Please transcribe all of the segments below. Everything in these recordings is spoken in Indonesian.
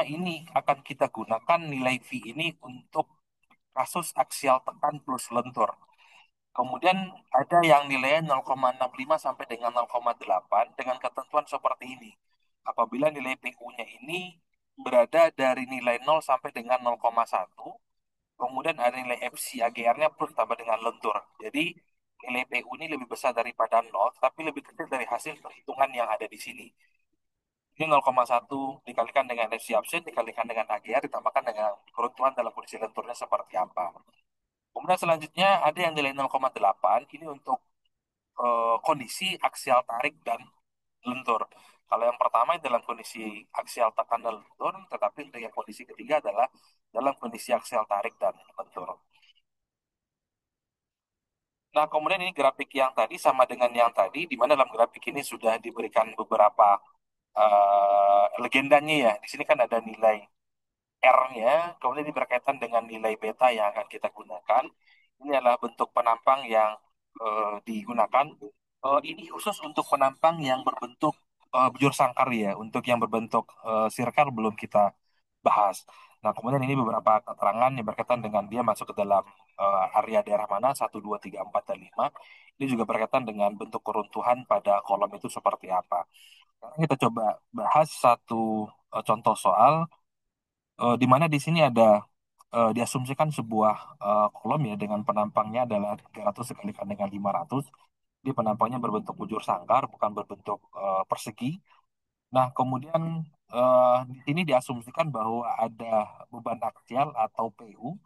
ini akan kita gunakan nilai V ini untuk kasus aksial tekan plus lentur. Kemudian ada yang nilainya 0,65 sampai dengan 0,8 dengan ketentuan seperti ini. Apabila nilai PU-nya ini berada dari nilai 0 sampai dengan 0,1, kemudian ada nilai FC AGR-nya plus tambah dengan lentur. Jadi nilai PU ini lebih besar daripada 0, tapi lebih kecil dari hasil perhitungan yang ada di sini. Ini 0,1 dikalikan dengan FC absen, dikalikan dengan AGR, ditambahkan dengan keruntuhan dalam kondisi lenturnya seperti apa. Kemudian selanjutnya ada yang nilai 0,8, ini untuk kondisi aksial tarik dan lentur. Kalau yang pertama dalam kondisi aksial tekan dan lentur, tetapi untuk yang kondisi ketiga adalah dalam kondisi aksial tarik dan lentur. Nah, kemudian ini grafik yang tadi sama dengan yang tadi, di mana dalam grafik ini sudah diberikan beberapa legendanya ya. Di sini kan ada nilai R-nya, kemudian ini berkaitan dengan nilai beta yang akan kita gunakan. Ini adalah bentuk penampang yang digunakan. Ini khusus untuk penampang yang berbentuk bujur sangkar ya. Untuk yang berbentuk circle belum kita bahas. Nah, kemudian ini beberapa keterangan yang berkaitan dengan dia masuk ke dalam area daerah mana, 1, 2, 3, 4, dan 5. Ini juga berkaitan dengan bentuk keruntuhan pada kolom itu seperti apa. Sekarang kita coba bahas satu contoh soal di mana di sini ada diasumsikan sebuah kolom ya dengan penampangnya adalah 300 dikalikan dengan 500. Di penampangnya berbentuk bujur sangkar, bukan berbentuk persegi. Nah, kemudian di sini diasumsikan bahwa ada beban aksial atau PU,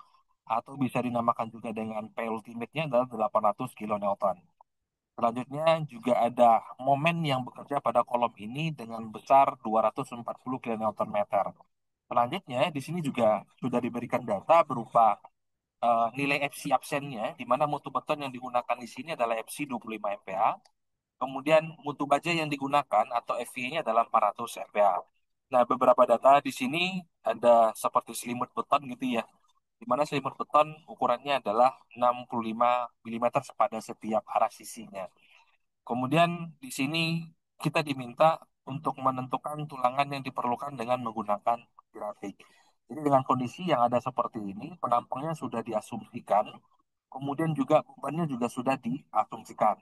atau bisa dinamakan juga dengan P ultimate-nya adalah 800 kilonewton. Selanjutnya juga ada momen yang bekerja pada kolom ini dengan besar 240 kilonewton meter. Selanjutnya di sini juga sudah diberikan data berupa nilai FC absennya, di mana mutu beton yang digunakan di sini adalah FC 25 MPa. Kemudian mutu baja yang digunakan atau FV-nya adalah 400 MPa. Nah, beberapa data di sini ada seperti selimut beton gitu ya, di mana selimut beton ukurannya adalah 65 mm pada setiap arah sisinya. Kemudian di sini kita diminta untuk menentukan tulangan yang diperlukan dengan menggunakan grafik. Jadi dengan kondisi yang ada seperti ini, penampangnya sudah diasumsikan, kemudian juga bebannya juga sudah diasumsikan.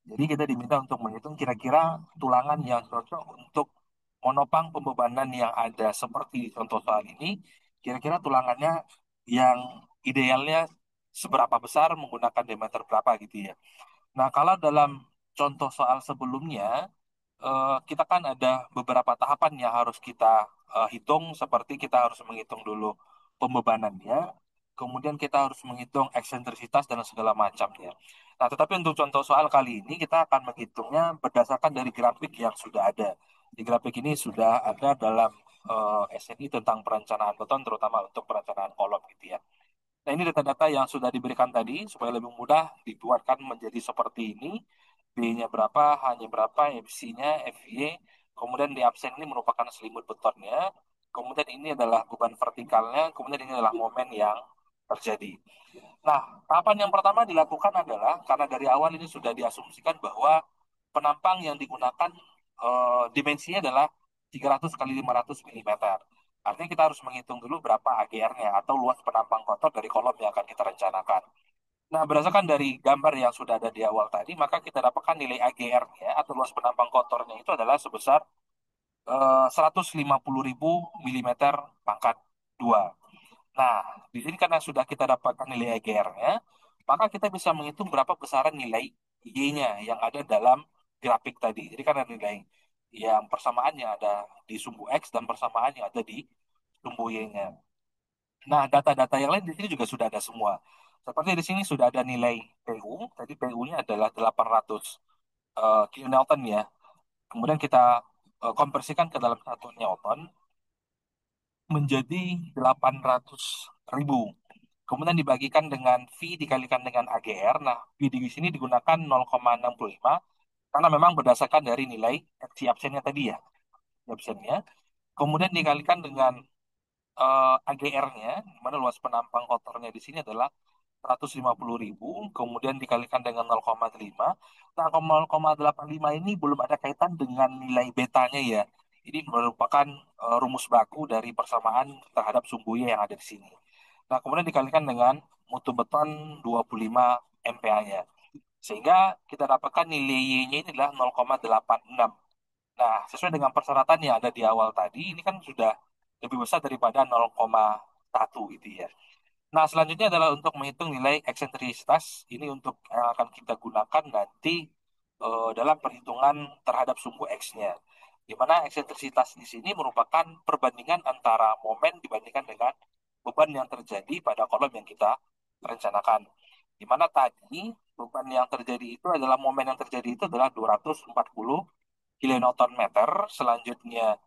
Jadi kita diminta untuk menghitung kira-kira tulangan yang cocok untuk menopang pembebanan yang ada seperti contoh soal ini, kira-kira tulangannya yang idealnya seberapa besar menggunakan diameter berapa gitu ya. Nah, kalau dalam contoh soal sebelumnya, kita kan ada beberapa tahapan yang harus kita hitung, seperti kita harus menghitung dulu pembebanannya, kemudian kita harus menghitung eksentrisitas dan segala macamnya. Nah, tetapi untuk contoh soal kali ini, kita akan menghitungnya berdasarkan dari grafik yang sudah ada. Di grafik ini sudah ada dalam SNI tentang perencanaan beton, terutama untuk perencanaan kolom gitu ya. Nah, ini data-data yang sudah diberikan tadi supaya lebih mudah dibuatkan menjadi seperti ini. B-nya berapa, H-nya berapa, FC-nya, FY. Kemudian di absen ini merupakan selimut betonnya. Kemudian ini adalah beban vertikalnya. Kemudian ini adalah momen yang terjadi. Nah, tahapan yang pertama dilakukan adalah karena dari awal ini sudah diasumsikan bahwa penampang yang digunakan dimensinya adalah 300 kali 500 mm. Artinya kita harus menghitung dulu berapa AGR-nya atau luas penampang kotor dari kolom yang akan kita rencanakan. Nah, berdasarkan dari gambar yang sudah ada di awal tadi, maka kita dapatkan nilai AGR-nya atau luas penampang kotornya itu adalah sebesar 150.000 milimeter pangkat 2. Nah, di sini karena sudah kita dapatkan nilai AGR-nya, maka kita bisa menghitung berapa besaran nilai Y-nya yang ada dalam grafik tadi. Jadi kan ada nilai yang persamaannya ada di sumbu X dan persamaannya ada di sumbu Y-nya. Nah, data-data yang lain di sini juga sudah ada semua. Seperti di sini sudah ada nilai PU, tadi PU-nya adalah 800 kilonewton ya. Kemudian kita konversikan ke dalam satuan Newton menjadi 800.000. Kemudian dibagikan dengan V dikalikan dengan AGR. Nah, V di sini digunakan 0,65 karena memang berdasarkan dari nilai FC absennya tadi ya, absennya. Kemudian dikalikan dengan AGR-nya, mana luas penampang kotornya di sini adalah 150.000, kemudian dikalikan dengan 0,5. Nah, 0,85 ini belum ada kaitan dengan nilai betanya ya. Ini merupakan rumus baku dari persamaan terhadap sumbu Y yang ada di sini. Nah, kemudian dikalikan dengan mutu beton 25 MPa-nya. Sehingga kita dapatkan nilai Y-nya ini adalah 0,86. Nah, sesuai dengan persyaratan yang ada di awal tadi, ini kan sudah lebih besar daripada 0,1 gitu ya. Nah, selanjutnya adalah untuk menghitung nilai eksentrisitas. Ini untuk yang akan kita gunakan nanti dalam perhitungan terhadap sumbu X-nya. Di mana eksentrisitas di sini merupakan perbandingan antara momen dibandingkan dengan beban yang terjadi pada kolom yang kita rencanakan. Di mana tadi beban yang terjadi itu adalah momen yang terjadi itu adalah 240 kilonewton meter. Selanjutnya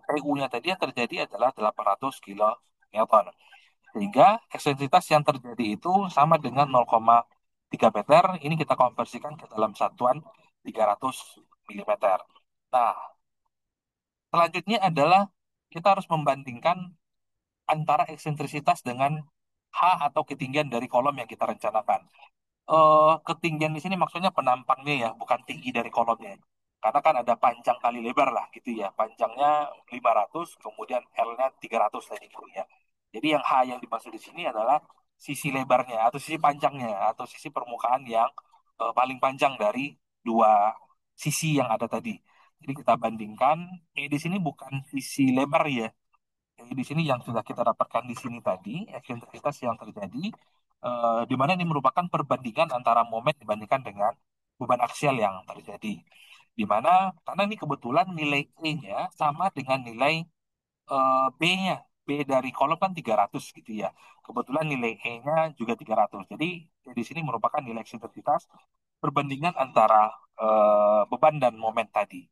PU-nya tadi yang terjadi adalah 800 kilonewton. Sehingga eksentrisitas yang terjadi itu sama dengan 0,3 meter. Ini kita konversikan ke dalam satuan 300 milimeter. Nah, selanjutnya adalah kita harus membandingkan antara eksentrisitas dengan H atau ketinggian dari kolom yang kita rencanakan. Ketinggian di sini maksudnya penampangnya ya, bukan tinggi dari kolomnya. Karena kan ada panjang kali lebar lah gitu ya. Panjangnya 500, kemudian L-nya 300 tadi gitu ya. Jadi yang H yang dimaksud di sini adalah sisi lebarnya atau sisi panjangnya atau sisi permukaan yang paling panjang dari dua sisi yang ada tadi. Jadi kita bandingkan, di sini bukan sisi lebar ya, jadi di sini yang sudah kita dapatkan di sini tadi, eksentrisitas yang terjadi, di mana ini merupakan perbandingan antara momen dibandingkan dengan beban aksial yang terjadi. Di mana, karena ini kebetulan nilai E-nya sama dengan nilai B-nya. B dari kolom kan 300 gitu ya. Kebetulan nilai E-nya juga 300. Jadi di sini merupakan nilai eksentrisitas perbandingan antara beban dan momen tadi.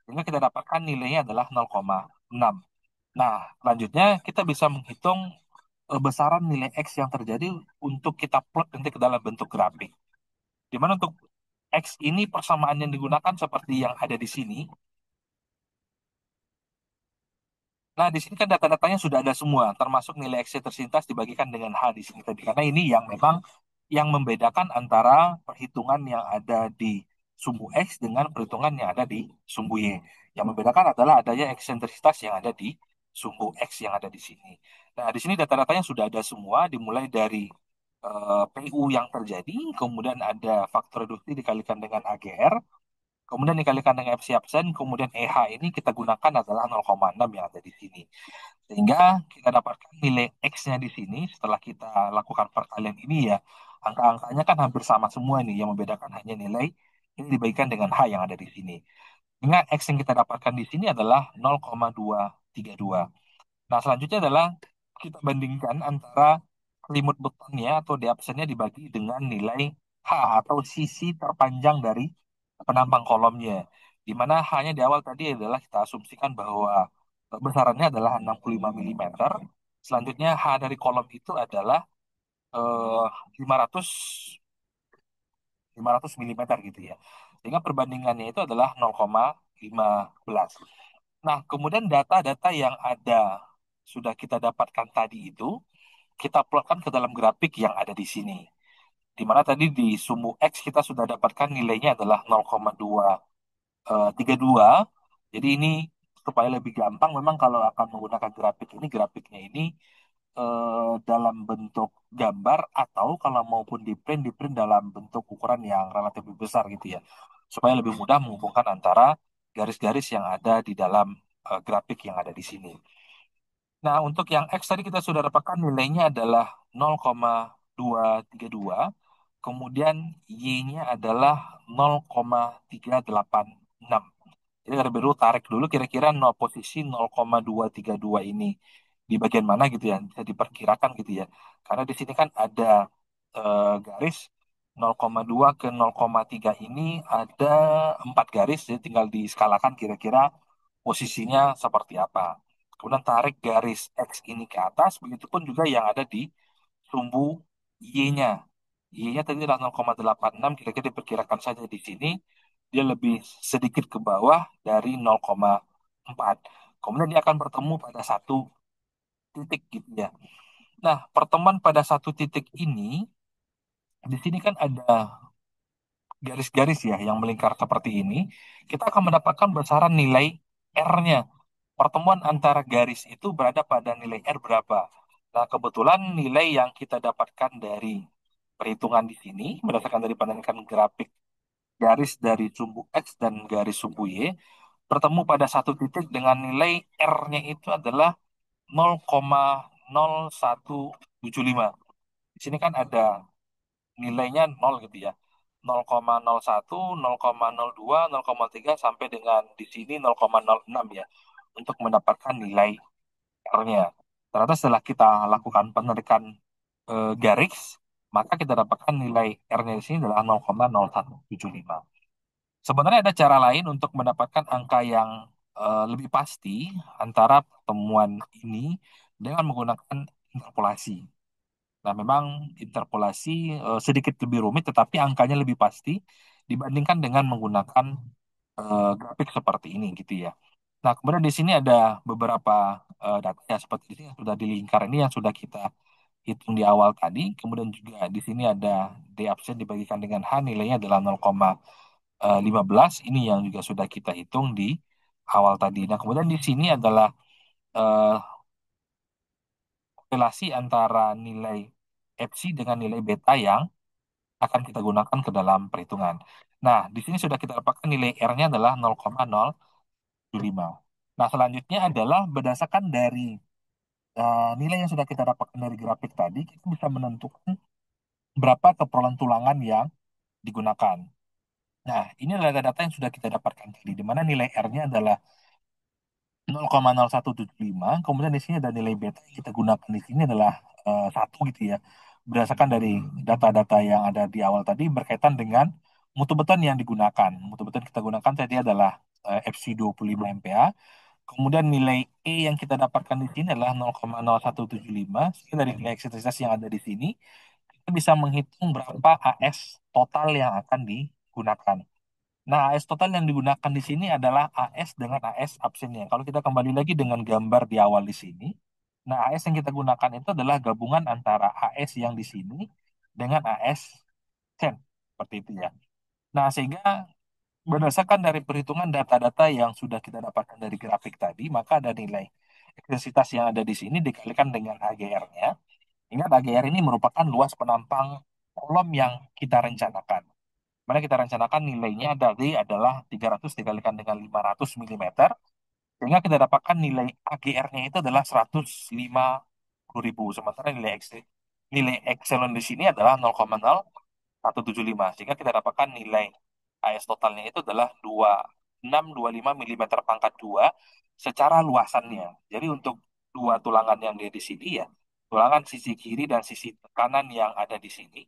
Sehingga kita dapatkan nilainya adalah 0,6. Nah, selanjutnya kita bisa menghitung besaran nilai X yang terjadi untuk kita plot nanti ke dalam bentuk grafik. Di mana untuk X ini persamaan yang digunakan seperti yang ada di sini. Nah, di sini kan data-datanya sudah ada semua, termasuk nilai X tersintas dibagikan dengan H di sini tadi. Karena ini yang memang yang membedakan antara perhitungan yang ada di sumbu X dengan perhitungan yang ada di sumbu Y. Yang membedakan adalah adanya eksentrisitas yang ada di sumbu X yang ada di sini. Nah, di sini data-datanya sudah ada semua, dimulai dari PU yang terjadi, kemudian ada faktor reduksi dikalikan dengan AGR, kemudian dikalikan dengan FC absen, kemudian EH ini kita gunakan adalah 0,6 yang ada di sini. Sehingga kita dapatkan nilai X-nya di sini setelah kita lakukan perkalian ini ya, angka-angkanya kan hampir sama semua nih, yang membedakan hanya nilai ini dibagikan dengan H yang ada di sini. Sehingga X yang kita dapatkan di sini adalah 0,232. Nah, selanjutnya adalah kita bandingkan antara selimut betonnya atau diapsennya dibagi dengan nilai H atau sisi terpanjang dari penampang kolomnya. Di mana H-nya di awal tadi adalah kita asumsikan bahwa besarannya adalah 65 milimeter. Selanjutnya H dari kolom itu adalah eh, 500 500 milimeter gitu ya. Sehingga perbandingannya itu adalah 0,15. Nah, kemudian data-data yang ada sudah kita dapatkan tadi itu kita plotkan ke dalam grafik yang ada di sini. Di mana tadi di sumbu X kita sudah dapatkan nilainya adalah 0,232. Jadi ini supaya lebih gampang memang kalau akan menggunakan grafik ini, grafiknya ini dalam bentuk gambar atau kalau maupun di print dalam bentuk ukuran yang relatif lebih besar gitu ya. Supaya lebih mudah menghubungkan antara garis-garis yang ada di dalam grafik yang ada di sini. Nah, untuk yang X tadi kita sudah dapatkan nilainya adalah 0,232. Kemudian Y-nya adalah 0,386. Jadi terlebih dahulu tarik dulu kira-kira posisi 0,232 ini di bagian mana gitu ya, bisa diperkirakan gitu ya. Karena di sini kan ada garis 0,2 ke 0,3 ini ada 4 garis, jadi tinggal diskalakan kira-kira posisinya seperti apa. Kemudian tarik garis X ini ke atas, begitupun juga yang ada di sumbu Y-nya. Y-nya tadi adalah 0,86, kira-kira diperkirakan saja di sini dia lebih sedikit ke bawah dari 0,4. Kemudian dia akan bertemu pada satu titik gitu ya. Nah, pertemuan pada satu titik ini, di sini kan ada garis-garis ya yang melingkar seperti ini. Kita akan mendapatkan besaran nilai R-nya. pertemuan antara garis itu berada pada nilai R berapa. Nah, kebetulan nilai yang kita dapatkan dari perhitungan di sini, berdasarkan dari penarikan grafik garis dari sumbu X dan garis sumbu Y, bertemu pada satu titik dengan nilai R-nya itu adalah 0,0175. Di sini kan ada nilainya 0 gitu ya. 0,01, 0,02, 0,3 sampai dengan di sini 0,06 ya. Untuk mendapatkan nilai R-nya. Ternyata setelah kita lakukan penarikan garis, maka kita dapatkan nilai R-nya di sini adalah 0,0175. Sebenarnya ada cara lain untuk mendapatkan angka yang lebih pasti antara pertemuan ini dengan menggunakan interpolasi. Nah, memang interpolasi sedikit lebih rumit, tetapi angkanya lebih pasti dibandingkan dengan menggunakan grafik seperti ini, gitu ya. Nah, kemudian di sini ada beberapa data ya seperti ini yang sudah di lingkar ini yang sudah kita hitung di awal tadi. Kemudian juga di sini ada D absen dibagikan dengan H nilainya adalah 0,15. Ini yang juga sudah kita hitung di awal tadi. Nah, kemudian di sini adalah eh, relasi antara nilai Fc dengan nilai beta yang akan kita gunakan ke dalam perhitungan. Nah, di sini sudah kita dapatkan nilai R-nya adalah 0,075. Nah, selanjutnya adalah berdasarkan dari nilai yang sudah kita dapatkan dari grafik tadi, kita bisa menentukan berapa keperluan tulangan yang digunakan. Nah, ini adalah data yang sudah kita dapatkan tadi, di mana nilai R-nya adalah 0,0175. Kemudian di sini ada nilai beta yang kita gunakan di sini adalah satu gitu ya. Berdasarkan dari data-data yang ada di awal tadi berkaitan dengan mutu beton yang digunakan. Mutu beton yang kita gunakan tadi adalah FC 25 MPa. Kemudian nilai E yang kita dapatkan di sini adalah 0,0175. Sehingga dari nilai eksentrisitas yang ada di sini, kita bisa menghitung berapa AS total yang akan digunakan. Nah, AS total yang digunakan di sini adalah AS dengan AS absennya. Kalau kita kembali lagi dengan gambar di awal di sini, nah AS yang kita gunakan itu adalah gabungan antara AS yang di sini dengan AS sen. Seperti itu ya. Nah, sehingga berdasarkan dari perhitungan data-data yang sudah kita dapatkan dari grafik tadi, maka ada nilai ekstensitas yang ada di sini dikalikan dengan AGR-nya. Ingat, AGR ini merupakan luas penampang kolom yang kita rencanakan. Mana kita rencanakan nilainya dari adalah 300 dikalikan dengan 500 milimeter, sehingga kita dapatkan nilai AGR-nya itu adalah 150.000. Sementara nilai epsilon di sini adalah 0,0175, sehingga kita dapatkan nilai AS totalnya itu adalah 2625 milimeter pangkat 2 secara luasannya. Jadi untuk dua tulangan yang ada di sini ya, tulangan sisi kiri dan sisi kanan yang ada di sini,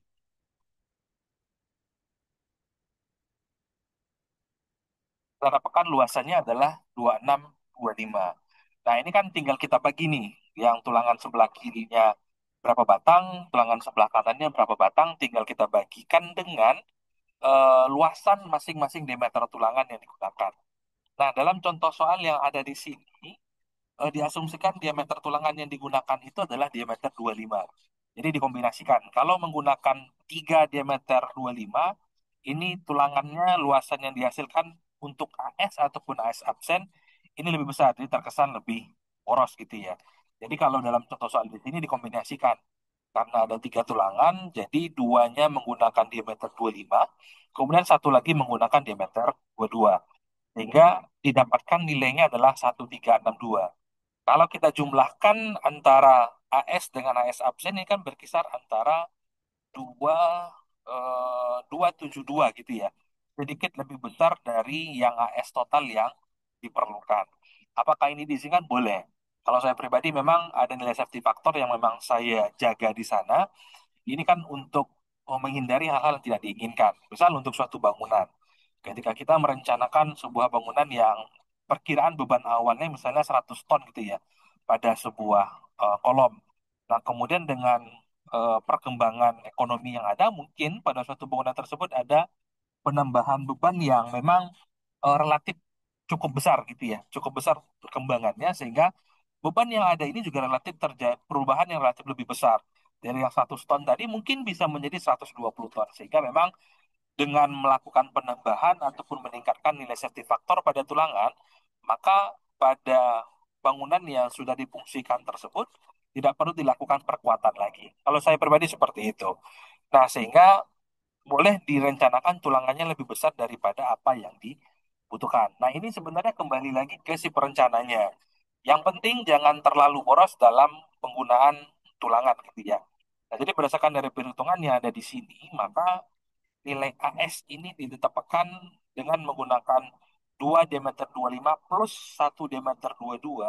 secara pekan luasannya adalah 2625. Nah, ini kan tinggal kita bagi nih, yang tulangan sebelah kirinya berapa batang, tulangan sebelah kanannya berapa batang, tinggal kita bagikan dengan luasan masing-masing diameter tulangan yang digunakan. Nah, dalam contoh soal yang ada di sini, diasumsikan diameter tulangan yang digunakan itu adalah diameter 25. Jadi dikombinasikan. Kalau menggunakan 3 diameter 25, ini tulangannya luasan yang dihasilkan untuk AS ataupun AS absen ini lebih besar, jadi terkesan lebih poros gitu ya. Jadi kalau dalam contoh soal di sini dikombinasikan, karena ada 3 tulangan, jadi duanya menggunakan diameter 25, kemudian satu lagi menggunakan diameter 22. Sehingga didapatkan nilainya adalah 1362. Kalau kita jumlahkan antara AS dengan AS absen ini kan berkisar antara 2 272 gitu ya. Sedikit lebih besar dari yang AS total yang diperlukan. Apakah ini diizinkan? Boleh. Kalau saya pribadi memang ada nilai safety factor yang memang saya jaga di sana. Ini kan untuk menghindari hal-hal yang tidak diinginkan. Misal untuk suatu bangunan. Ketika kita merencanakan sebuah bangunan yang perkiraan beban awalnya misalnya 100 ton gitu ya pada sebuah kolom. Nah, kemudian dengan perkembangan ekonomi yang ada, mungkin pada suatu bangunan tersebut ada penambahan beban yang memang relatif cukup besar gitu ya, cukup besar perkembangannya sehingga beban yang ada ini juga relatif terjadi perubahan yang relatif lebih besar. Dari yang 100 ton tadi mungkin bisa menjadi 120 ton. Sehingga memang dengan melakukan penambahan ataupun meningkatkan nilai safety factor pada tulangan, maka pada bangunan yang sudah difungsikan tersebut tidak perlu dilakukan perkuatan lagi. Kalau saya pribadi seperti itu. Nah, sehingga boleh direncanakan tulangannya lebih besar daripada apa yang dibutuhkan. Nah, ini sebenarnya kembali lagi ke si perencananya. Yang penting jangan terlalu boros dalam penggunaan tulangan gitu ya. Nah, jadi berdasarkan dari perhitungan yang ada di sini, maka nilai AS ini ditetapkan dengan menggunakan 2 diameter 25 plus 1 diameter 22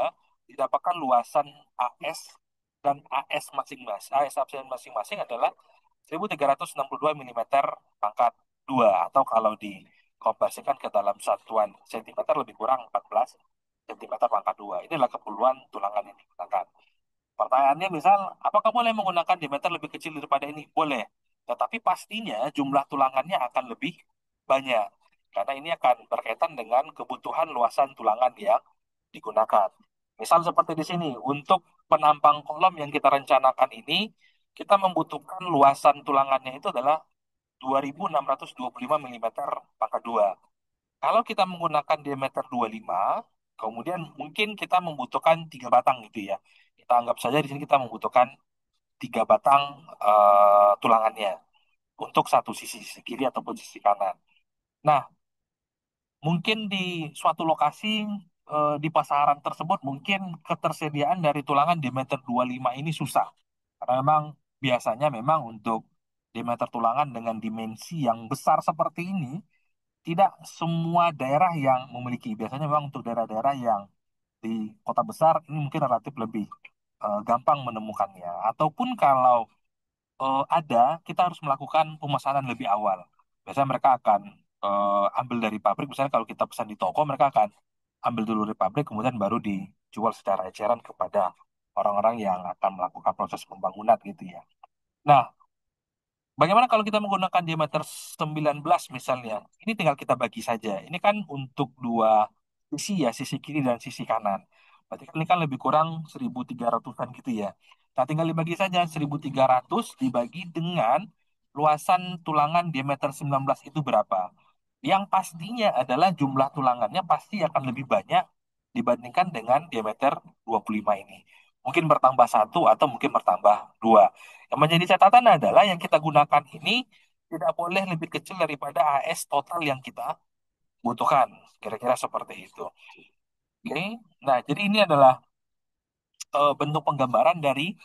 didapatkan luasan AS dan AS masing-masing. AS absen masing-masing adalah 1362 milimeter pangkat 2 atau kalau dikonversikan ke dalam satuan sentimeter lebih kurang 14 sentimeter pangkat 2. Inilah keperluan tulangan yang digunakan. Pertanyaannya misal, apakah boleh menggunakan diameter lebih kecil daripada ini? Boleh. Tetapi pastinya jumlah tulangannya akan lebih banyak. Karena ini akan berkaitan dengan kebutuhan luasan tulangan yang digunakan. Misal seperti di sini, untuk penampang kolom yang kita rencanakan ini, kita membutuhkan luasan tulangannya itu adalah 2625 milimeter pangkat 2. Kalau kita menggunakan diameter 25, kemudian mungkin kita membutuhkan 3 batang gitu ya. Kita anggap saja di sini kita membutuhkan 3 batang tulangannya untuk satu sisi, sisi kiri ataupun sisi kanan. Nah, mungkin di suatu lokasi di pasaran tersebut mungkin ketersediaan dari tulangan diameter 25 ini susah. Karena memang biasanya memang untuk diameter tulangan dengan dimensi yang besar seperti ini tidak semua daerah yang memiliki. Biasanya memang untuk daerah-daerah yang di kota besar ini mungkin relatif lebih gampang menemukannya. Ataupun kalau ada, kita harus melakukan pemesanan lebih awal. Biasanya mereka akan ambil dari pabrik. Misalnya kalau kita pesan di toko, mereka akan ambil dulu dari pabrik, kemudian baru dijual secara eceran kepada orang-orang yang akan melakukan proses pembangunan gitu ya. Nah, bagaimana kalau kita menggunakan diameter 19 misalnya? Ini tinggal kita bagi saja. Ini kan untuk dua sisi ya, sisi kiri dan sisi kanan. Berarti kan ini kan lebih kurang 1.300-an gitu ya. Nah, tinggal dibagi saja 1.300 dibagi dengan luasan tulangan diameter 19 itu berapa. Yang pastinya adalah jumlah tulangannya pasti akan lebih banyak dibandingkan dengan diameter 25 ini. Mungkin bertambah satu atau mungkin bertambah dua. Yang menjadi catatan adalah yang kita gunakan ini tidak boleh lebih kecil daripada AS total yang kita butuhkan. Kira-kira seperti itu. Oke. Nah, jadi ini adalah bentuk penggambaran dari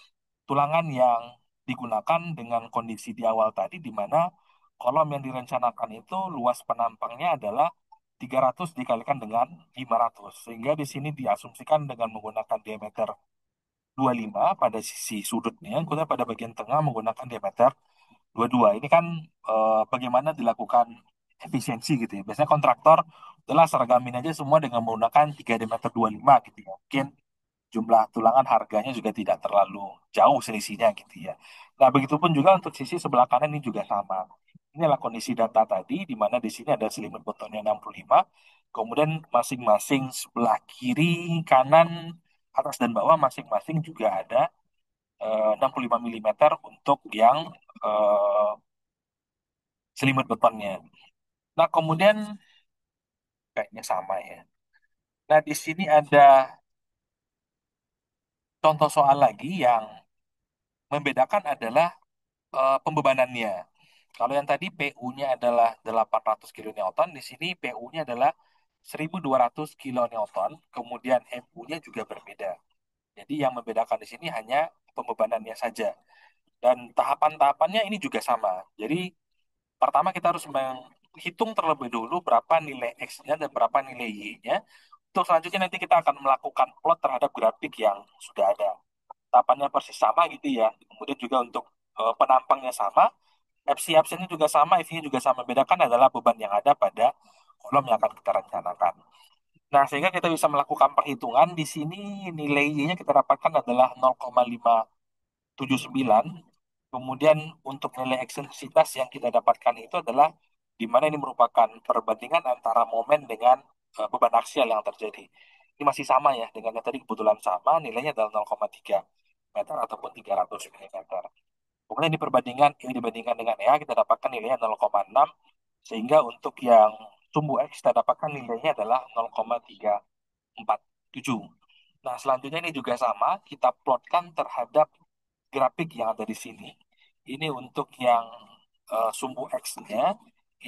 tulangan yang digunakan dengan kondisi di awal tadi, di mana kolom yang direncanakan itu luas penampangnya adalah 300 dikalikan dengan 500. Sehingga di sini diasumsikan dengan menggunakan diameter 25 pada sisi sudutnya, kemudian pada bagian tengah menggunakan diameter 22. Ini kan bagaimana dilakukan efisiensi gitu ya. Biasanya kontraktor adalah seragamin aja semua dengan menggunakan 3 diameter 25 gitu ya. Mungkin jumlah tulangan harganya juga tidak terlalu jauh selisihnya gitu ya. Nah, begitupun juga untuk sisi sebelah kanan ini juga sama. Inilah kondisi data tadi, di mana di sini ada selimut betonnya 65, kemudian masing-masing sebelah kiri, kanan, atas dan bawah masing-masing juga ada 65 milimeter untuk yang eh, selimut betonnya. Nah, kemudian kayaknya sama ya. Nah, di sini ada contoh soal lagi yang membedakan adalah pembebanannya. Kalau yang tadi PU-nya adalah 800 kilonewton, di sini PU-nya adalah 1.200 kilonewton, kemudian MU-nya juga berbeda. Jadi yang membedakan di sini hanya pembebanannya saja. Dan tahapan-tahapannya ini juga sama. Jadi pertama kita harus menghitung terlebih dulu berapa nilai X-nya dan berapa nilai Y-nya. Untuk selanjutnya nanti kita akan melakukan plot terhadap grafik yang sudah ada. Tahapannya persis sama gitu ya. Kemudian juga untuk penampangnya sama, FC absennya juga sama, F-nya juga sama. Bedakan adalah beban yang ada pada kolom yang akan kita rencanakan. Nah, sehingga kita bisa melakukan perhitungan. Di sini nilai Y-nya kita dapatkan adalah 0,579. Kemudian untuk nilai eksentrisitas yang kita dapatkan itu adalah di mana ini merupakan perbandingan antara momen dengan beban aksial yang terjadi. Ini masih sama ya, dengan yang tadi kebetulan sama, nilainya adalah 0,3 meter ataupun 300 mm. Kemudian di perbandingan ini dibandingkan dengan EA kita dapatkan nilainya 0,6, sehingga untuk yang sumbu X kita dapatkan nilainya adalah 0,347. Nah, selanjutnya ini juga sama, kita plotkan terhadap grafik yang ada di sini. Ini untuk yang sumbu X-nya,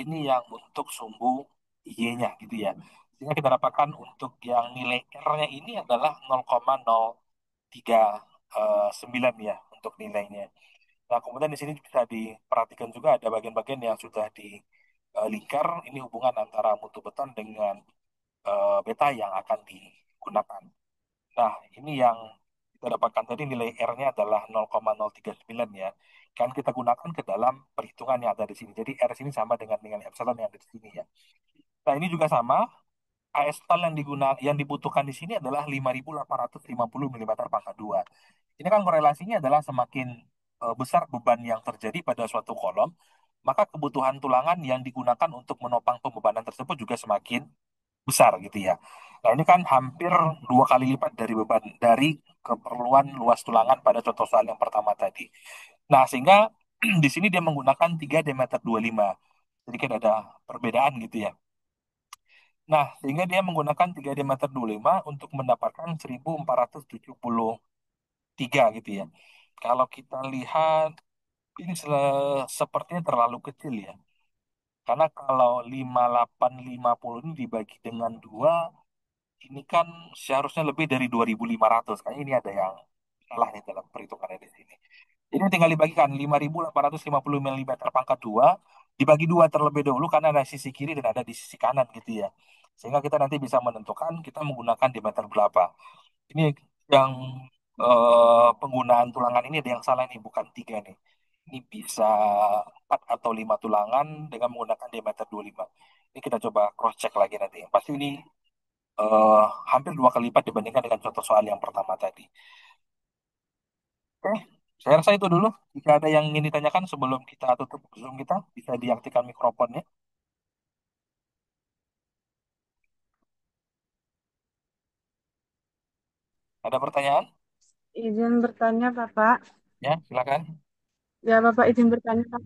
ini yang untuk sumbu Y-nya gitu ya. Sehingga kita dapatkan untuk yang nilai R-nya ini adalah 0,039 ya untuk nilainya. Nah, kemudian di sini bisa diperhatikan juga ada bagian-bagian yang sudah di lingkar, ini hubungan antara mutu beton dengan beta yang akan digunakan. Nah, ini yang kita dapatkan tadi nilai R-nya adalah 0,039 ya. Kan kita gunakan ke dalam perhitungan yang ada di sini. Jadi R sini sama dengan epsilon yang ada di sini ya. Nah, ini juga sama. AS total yang dibutuhkan di sini adalah 5.850 mm pangkat 2. Ini kan korelasinya adalah semakin besar beban yang terjadi pada suatu kolom, maka kebutuhan tulangan yang digunakan untuk menopang pembebanan tersebut juga semakin besar gitu ya. Nah, ini kan hampir 2 kali lipat dari beban dari keperluan luas tulangan pada contoh soal yang pertama tadi. Nah, sehingga di sini dia menggunakan 3 diameter 25. Jadi kan ada perbedaan gitu ya. Nah, sehingga dia menggunakan 3 diameter 25 untuk mendapatkan 1.473 gitu ya. Kalau kita lihat ini sepertinya terlalu kecil ya. Karena kalau 5.850 ini dibagi dengan 2, ini kan seharusnya lebih dari 2.500. Kayaknya ini ada yang salah nih dalam perhitungannya di sini. Jadi tinggal dibagikan 5.850 mm pangkat 2 dibagi 2 terlebih dahulu karena ada sisi kiri dan ada di sisi kanan gitu ya. Sehingga kita nanti bisa menentukan kita menggunakan diameter berapa. Ini yang penggunaan tulangan ini ada yang salah nih, bukan 3 nih. Ini bisa 4 atau 5 tulangan dengan menggunakan diameter 25. Ini kita coba cross check lagi nanti. Pasti ini eh, hampir 2 kali lipat dibandingkan dengan contoh soal yang pertama tadi. Oke, saya rasa itu dulu. Jika ada yang ingin ditanyakan sebelum kita tutup Zoom kita, bisa diaktifkan mikrofonnya. Ada pertanyaan? Izin bertanya, Bapak. Ya, silakan. Ya, Bapak izin bertanya, Pak.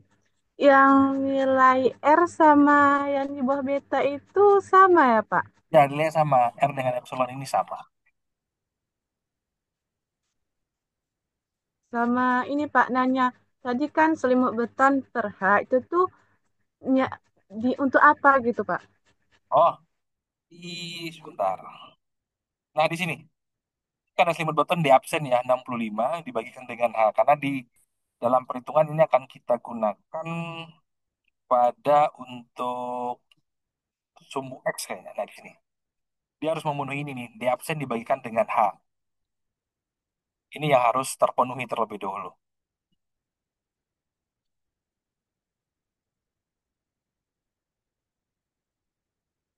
Yang nilai R sama yang di bawah beta itu sama ya, Pak? Ya, nilai sama. R dengan epsilon ini sama. Sama ini, Pak, nanya. Tadi kan selimut beton per H itu tuh ny- untuk apa gitu, Pak? Oh, sebentar. Nah, di sini. Karena selimut beton di absen ya, 65 dibagikan dengan H. Karena di dalam perhitungan ini akan kita gunakan pada untuk sumbu X kayaknya. Nah, di sini. Dia harus memenuhi ini nih. Di absen dibagikan dengan H. Ini yang harus terpenuhi terlebih dahulu.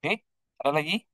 Oke, ada lagi?